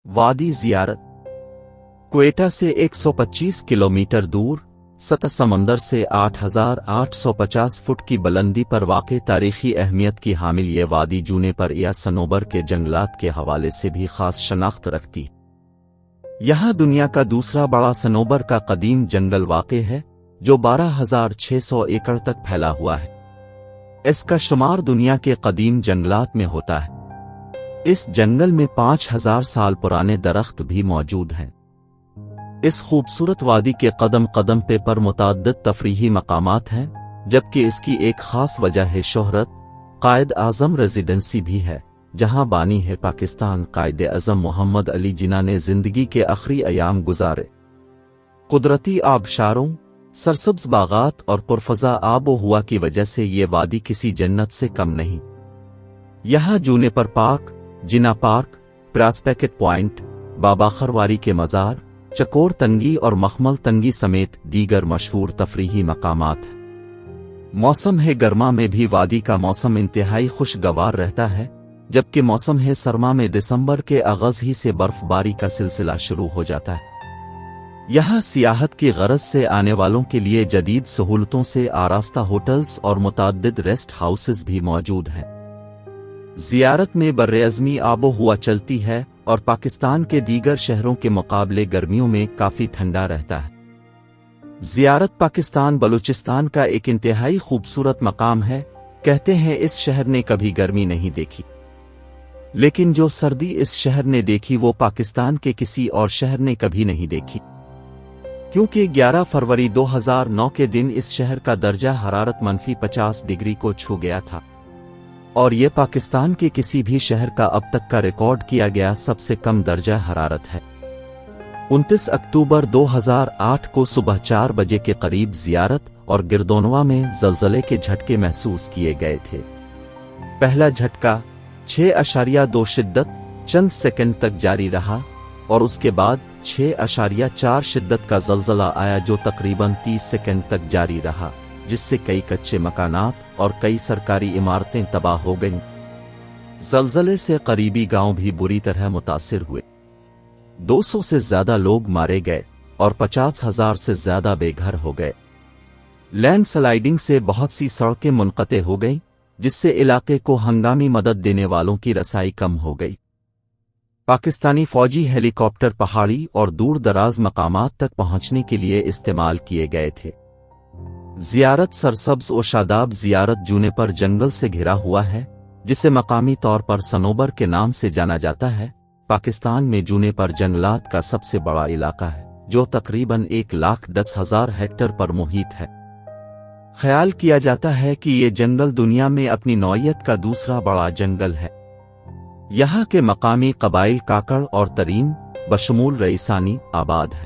वादी ज़ियारत क्वेटा से 125 किलोमीटर दूर, सतह समंदर से 8,850 फुट की बुलंदी पर वाक़ तारीख़ी अहमियत की हामिल ये वादी जूनेपर या सनोबर के जंगलात के हवाले से भी ख़ास शनाख्त रखती। यहाँ दुनिया का दूसरा बड़ा सनोबर का कदीम जंगल वाक़ है, जो 12,600 एकड़ तक फैला हुआ है। इसका शुमार दुनिया के कदीम जंगलात में होता है। इस जंगल में 5,000 साल पुराने दरख्त भी मौजूद हैं। इस खूबसूरत वादी के कदम कदम पर मुतअद्दिद तफरीही मकामात हैं, जबकि इसकी एक ख़ास वजह है शोहरत। कायद आज़म रेजिडेंसी भी है, जहां बानी है पाकिस्तान कायद आज़म मोहम्मद अली जिन्ना ने ज़िंदगी के आखिरी अयाम गुजारे। कुदरती आबशारों, सरसब्ज़ बागात और पुरफ़ज़ा आबो हवा की वजह से ये वादी किसी जन्नत से कम नहीं। यहाँ जूनेपर पार्क, जिन्ना पार्क, प्रॉस्पेक्ट पॉइंट, बाबा खरवारी के मज़ार, चकोर तंगी और मखमल तंगी समेत दीगर मशहूर तफरीही मकामात हैं। मौसम है गर्मा में भी वादी का मौसम इंतहाई खुशगवार रहता है, जबकि मौसम है सरमा में दिसंबर के आगाज़ ही से बर्फबारी का सिलसिला शुरू हो जाता है। यहाँ सियाहत की गरज से आने वालों के लिए जदीद सहूलतों से आरास्ता होटल्स और मुतअद्दिद रेस्ट हाउसेस भी मौजूद हैं। ज़ियारत में बर्रेअज़मी आबो हुआ चलती है और पाकिस्तान के दीगर शहरों के मुकाबले गर्मियों में काफ़ी ठंडा रहता है। ज़ियारत पाकिस्तान बलूचिस्तान का एक इंतहाई खूबसूरत मकाम है। कहते हैं इस शहर ने कभी गर्मी नहीं देखी, लेकिन जो सर्दी इस शहर ने देखी वो पाकिस्तान के किसी और शहर ने कभी नहीं देखी, क्योंकि 11 फरवरी 2009 के दिन इस शहर का दर्जा हरारत -50 डिग्री को छू गया था, और ये पाकिस्तान के किसी भी शहर का अब तक का रिकॉर्ड किया गया सबसे कम दर्जा हरारत है। 29 अक्टूबर 2008 को सुबह 4 बजे के करीब ज़ियारत और गिरदोनवा में ज़लज़ले के झटके महसूस किए गए थे। पहला झटका 6.2 शिद्दत चंद सेकंड तक जारी रहा और उसके बाद 6.4 शिद्दत का ज़लज़ला आया, जो तकरीबन 30 सेकंड तक जारी रहा, जिससे कई कच्चे मकानात और कई सरकारी इमारतें तबाह हो गईं। ज़लज़ले से करीबी गांव भी बुरी तरह मुतासिर हुए। 200 से ज्यादा लोग मारे गए और 50,000 से ज्यादा बेघर हो गए। लैंडस्लाइडिंग से बहुत सी सड़कें मुनक़ते हो गईं, जिससे इलाके को हंगामी मदद देने वालों की रसाई कम हो गई। पाकिस्तानी फौजी हेलीकॉप्टर पहाड़ी और दूर दराज मकामात तक पहुंचने के लिए इस्तेमाल किए गए थे। ज़ियारत सरसब्ज़ और शादाब ज़ियारत जूनेपर जंगल से घिरा हुआ है, जिसे मकामी तौर पर सनोबर के नाम से जाना जाता है। पाकिस्तान में जूनेपर जंगलात का सबसे बड़ा इलाका है, जो तकरीबन 1,10,000 हेक्टेयर पर मुहित है। ख्याल किया जाता है कि ये जंगल दुनिया में अपनी नौइयत का दूसरा बड़ा जंगल है। यहाँ के मकामी कबाइल काकड़ और तरीन बशमूल रईसानी आबाद है।